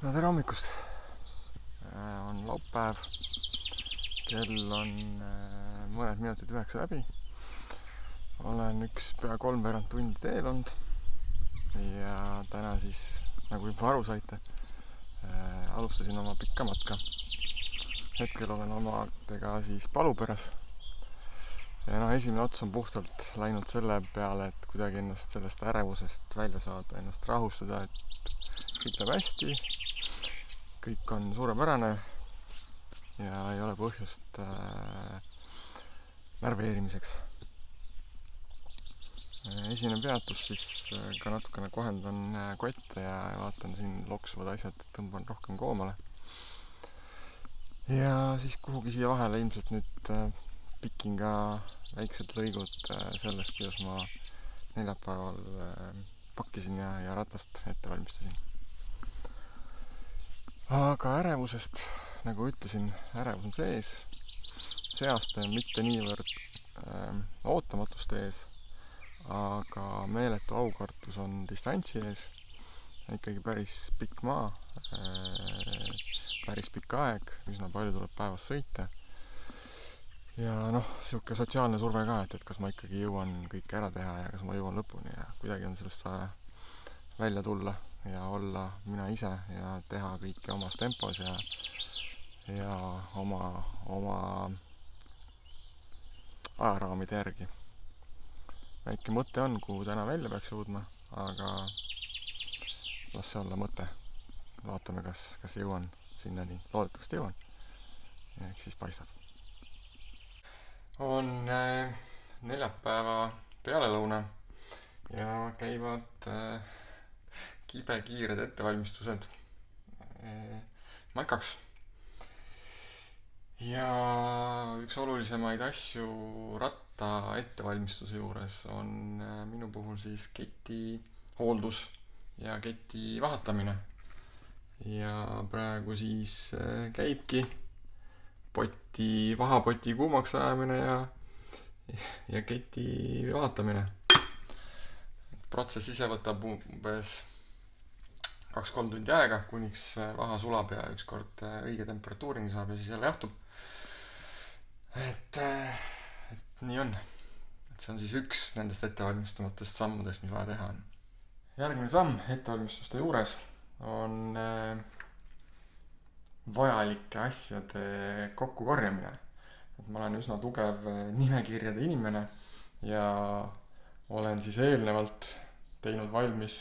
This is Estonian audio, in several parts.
No tere hommikust! On laupäev, kell on mõned minutid 9 läbi. Olen pea 3 tundi teel olnud ja täna siis, nagu juba aru saite, alustasin oma pikka matka. Hetkel olen omadega siis Paluperes ja esimene ots on puhtalt läinud selle peale, et kuidagi ennast sellest ärevusest välja saada, ennast rahustada, et kõik läheb hästi, kõik on suurepärane ja ei ole põhjust närveerimiseks. Esimene peatus siis ka natukene kohendan kotte ja vaatan siin loksuvad asjad, tõmban rohkem koomale. Ja siis kuhugi siia vahele ilmselt nüüd pikin ka väiksed lõigud sellest, kuidas ma neljapäeval pakkisin ja ratast ette valmistasin. Aga ärevusest, nagu ütlesin, ärevus on sees. See aasta mitte niivõrd ootamatuste ees, aga meeletu aukartus on distantsi ees. Ikkagi päris pikk maa, päris pikk aeg, üsna palju tuleb päevas sõita. Ja siuke sotsiaalne surve ka, et kas ma ikkagi jõuan kõike ära teha ja kas ma jõuan lõpuni ja kuidagi on sellest vaja välja tulla ja olla mina ise ja teha kõike omas tempos ja oma ajaraamide järgi. Väike mõte on, kuhu täna välja peaks jõudma, aga las see olla mõte. Vaatame, kas jõuan sinnani. Loodetavasti jõuan. Ja eks siis paistab. On neljapäeva pealelõuna ja käivad kibekiired ettevalmistused matkaks. Ja üks olulisemaid asju ratta ettevalmistuse juures on minu puhul siis keti hooldus ja keti vahatamine. Ja praegu siis käibki vahapoti kuumaks ajamine ja keti vahatamine. Protsess ise võtab umbes 2-3 tundi aega, kuniks vaha sulab ja ükskord õige temperatuurini saab ja siis jälle jahtub. Et nii on. Et see on siis üks nendest ettevalmistamatest sammudest, mis vaja teha on. Järgmine samm ettevalmistuste juures on vajalike asjade kokkukorjamine. Et ma olen üsna tugev nimekirjade inimene ja olen siis eelnevalt teinud valmis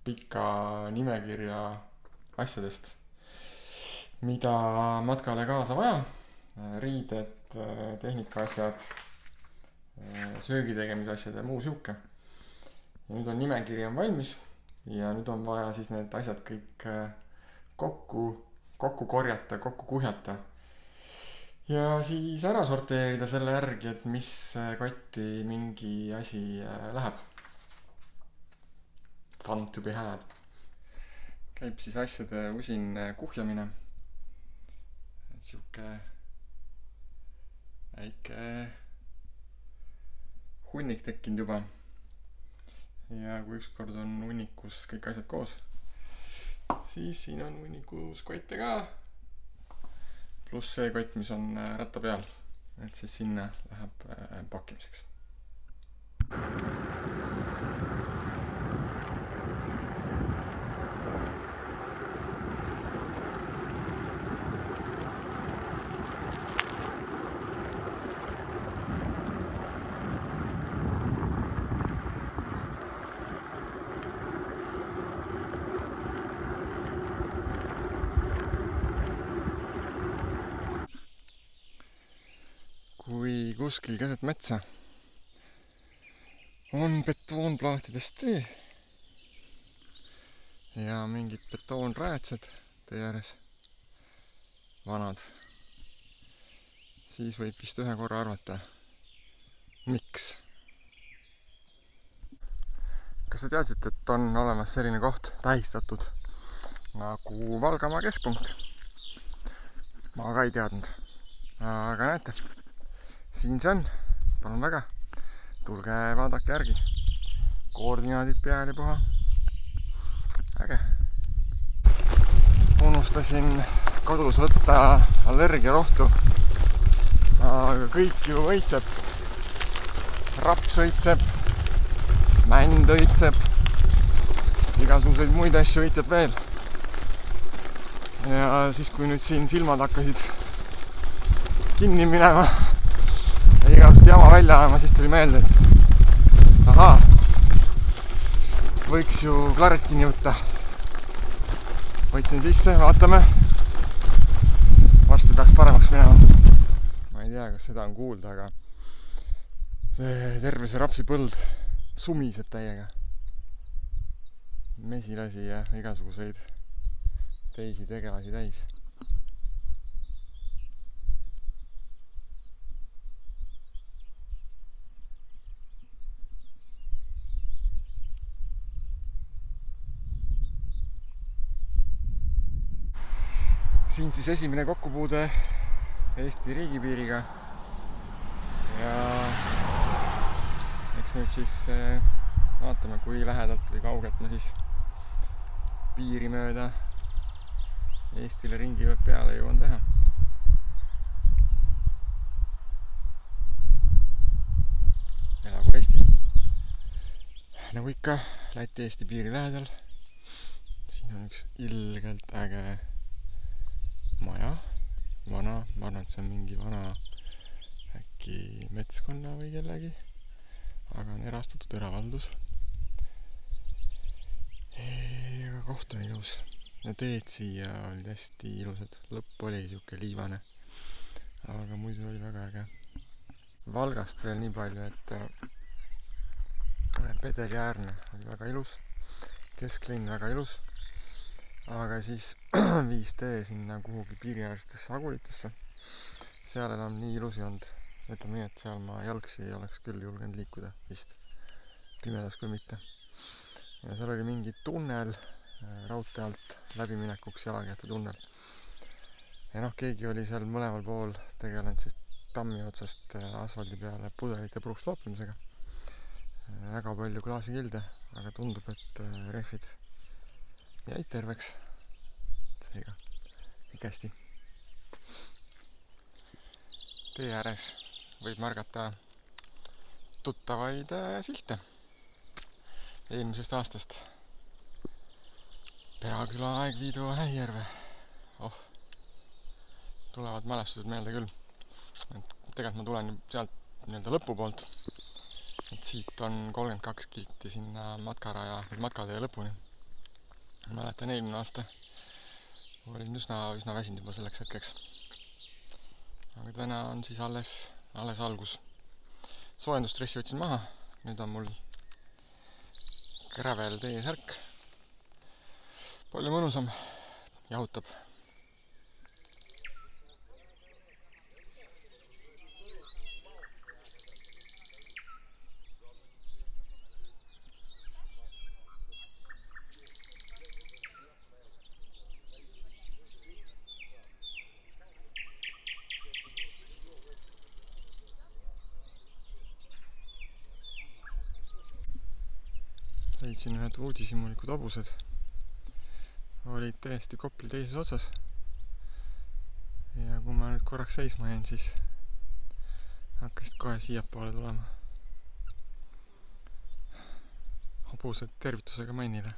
pika nimekirja asjadest, mida matkale kaasa vaja. Riided, tehnikaasjad, söögitegemise asjad ja muu siuke. Ja nüüd on nimekiri on valmis ja nüüd on vaja siis need asjad kõik kokku korjata, kokku kuhjata. Ja siis ära sorteerida selle järgi, et mis kotti mingi asi läheb. Fun to be had. Käib siis asjade usin kuhjamine. Siuke väike hunnik tekkinud juba. Ja kui ükskord on hunnikus kõik asjad koos, siis siin on hunnikus kotte ka. Pluss see kott, mis on ratta peal. Et siis sinna läheb pakkimiseks. Kui kuskil keset metsa on betoonplaatidest tee ja mingid betoonrajatsid tee ääres, vanad, siis võib vist ühe korra arvata, miks. Kas te teadsite, et on olemas selline koht tähistatud nagu Valgamaa keskpunkt? Ma ka ei teadnud, aga näete. Siin see on, palun väga, tulge vaadake järgi, koordinaadid peal ja puha, äge. unustasin kodus võtta allergiarohtu. Aga kõik ju õitseb. Raps õitseb, mänd õitseb, igasuguseid muid asju õitseb veel. Ja siis, kui nüüd siin silmad hakkasid kinni minema ja igasugust jama välja ajama, siis tuli meelde, et ahaa, võiks ju Claretini võtta. Võtsin sisse, vaatame. Varsti peaks paremaks minema. Ma ei tea, kas seda on kuulda, aga terve see rapsipõld sumiseb täiega. Mesilasi ja igasuguseid teisi tegelasi täis. Siin siis esimene kokkupuude Eesti riigipiiriga ja eks nüüd siis vaatame, kui lähedalt või kaugelt ma siis piiri mööda Eestile ringi peale jõuan teha. Elagu Eesti! Nagu ikka Läti-Eesti piiri lähedal. Siin on üks ilgelt äge maja. Vana, ma arvan, et see on mingi vana äkki metskonna või kellegi. Aga on erastatud eravaldus. Aga koht on ilus. Ja teed siia olid hästi ilusad. Lõpp oli siuke liivane. Aga muidu oli väga äge. Valgast veel nii palju, et Pedeliäärne oli väga ilus. Kesklinn väga ilus. Aga siis 5 tee sinna kuhugi piiriäärsesse agulitesse. Seal enam nii ilus ei olnud. Ütleme nii, et seal ma jalgsi ei oleks küll julgenud liikuda vist. Pimedas küll mitte. Ja seal oli mingi tunnel raudtee alt läbiminekuks, jalakäijate tunnel. Ja keegi oli seal mõlemal pool tegelenud siis tammi otsast asfaldi peale pudelite puruks loopimisega. Väga palju klaasikilde, aga tundub, et rehvid jäid terveks. Seega, kõik hästi. Tee ääres võib märgata tuttavaid silte eelmisest aastast. Peraküla, Aegviidu, Äijärve. Tulevad mälestused meelde küll. Tegelikult ma tulen sealt nii-öelda lõpu poolt. Et siit on 32 kilti sinna matkaraja või matkatee lõpuni. Mäletan eelmine aasta. Olin üsna väsinud juba selleks hetkeks. Aga täna on siis alles algus. Soojendustressi võtsin maha. Nüüd on mul gravel tee särk. Palju mõnusam. Jahutab. Leidsin ühed uudishimulikud hobused. Olid täiesti Kopli teises otsas. Ja kui ma nüüd korraks seisma jäin, siis hakkasid kohe siiapoole tulema. Hobused tervitusega Mannile.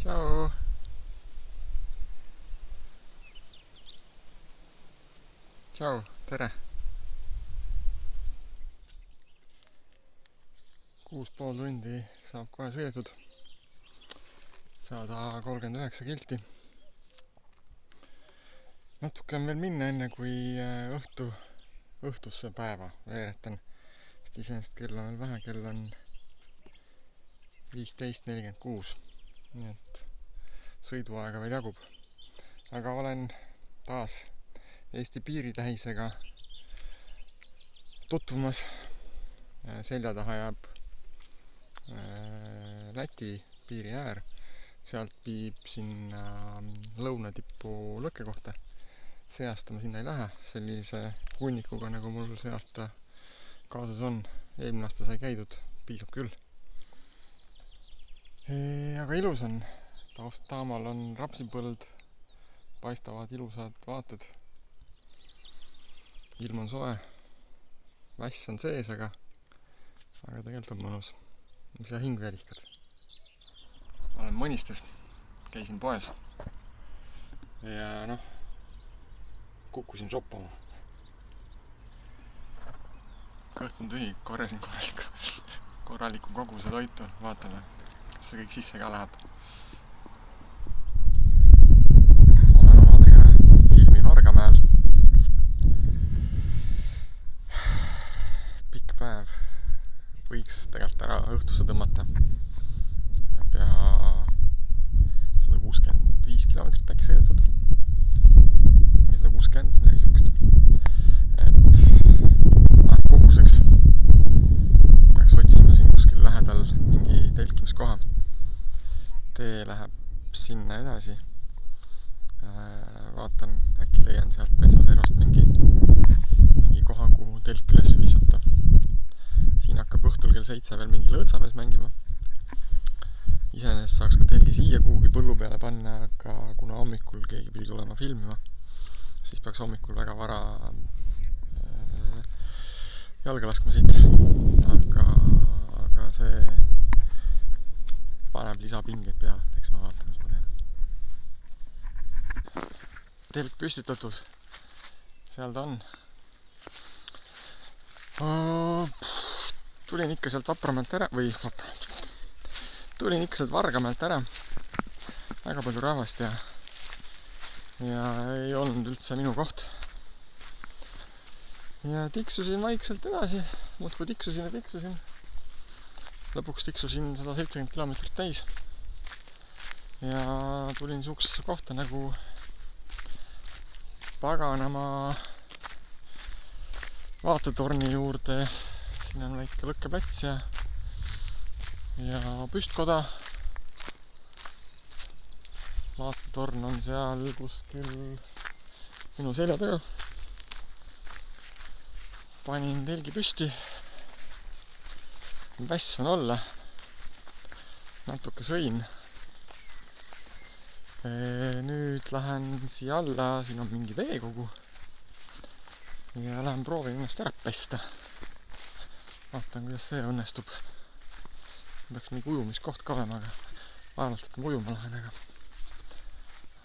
Tšau! Tšau, tere! 6,5 tundi saab kohe sõidetud. 139 kilti. Natuke on veel minna enne, kui õhtusse päeva veeretan. Sest iseenesest kell on veel vähe, kell on 15:46. Nii et sõiduaega veel jagub. aga olen taas Eesti piiritähisega tutvumas. Selja taha jääb Läti piiri äär, sealt viib sinna lõunatippu lõkke kohta. See aasta ma sinna ei lähe, sellise hunnikuga, nagu mul see aasta kaasas on. Eelmine aasta sai käidud, piisab küll. Aga ilus on, taamal on rapsipõld, paistavad ilusad vaated. Ilm on soe, väss on sees, aga tegelikult on mõnus. Mis ja hingvälikad. Olen Mõnistes, käisin poes ja kukkusin shoppama. Kõht on tühi, korjasin korraliku koguse toitu, vaatame, kas see kõik sisse ka läheb. Olen omadega filmi Vargamäel. Pikk päev, võiks tegelikult ära õhtusse tõmmata. Pea 165 kilomeetrit äkki sõidetud. Või 160, midagi siukest. Et puhkuseks peaks otsima siin kuskil lähedal mingi telkimiskoha. Tee läheb sinna edasi. Vaatan, äkki leian sealt metsaserost mingi koha, kuhu telk üles viisata. Siin hakkab õhtul kell 7 veel mingi lõõtsamees mängima. Iseenesest saaks ka telgi siia kuhugi põllu peale panna, aga kuna hommikul keegi pidi tulema filmima, siis peaks hommikul väga vara jalga laskma siit. Aga see paneb lisapingeid peale, et eks ma vaatan, mis ma teen. Telk püstitatud, seal ta on. Tulin ikka sealt tulin ikka sealt Vargamäelt ära. Väga palju rahvast ja ei olnud üldse minu koht. Ja tiksusin vaikselt edasi, muudkui tiksusin ja tiksusin. Lõpuks tiksusin 170 kilomeetrit täis. Ja tulin suuksesse kohta nagu paganama vaatetorni juurde. Siin on väike lõkkeplats ja püstkoda. Vaatetorn on seal kuskil minu selja taga. Panin telgi püsti. Väss on olla. Natuke sõin. Nüüd lähen siia alla, siin on mingi veekogu. Ja lähen proovin ennast ära pesta. Vaatan, kuidas see õnnestub. Peaks mingi ujumiskoht ka olema, aga vaevalt, et ma ujuma lähen,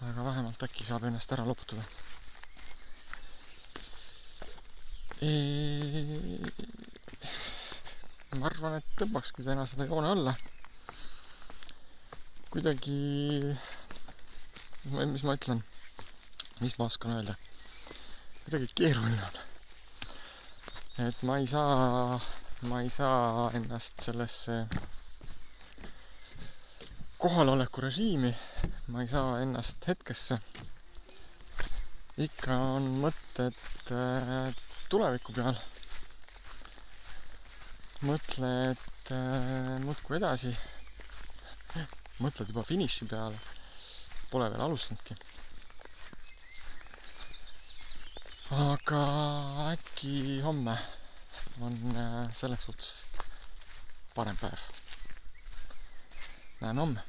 aga vähemalt äkki saab ennast ära loputada. Ma arvan, et tõmbakski täna seda joone alla. Kuidagi, mis ma ütlen, mis ma oskan öelda, kuidagi keeruline on. Et ma ei saa ennast sellesse kohaloleku režiimi, ma ei saa ennast hetkesse. Ikka on mõtted tuleviku peal. Mõtled muudkui edasi. Mõtled juba finiši peale. Pole veel alustanudki. Aga äkki homme on selleks suhtes parem päev. Näeme homme.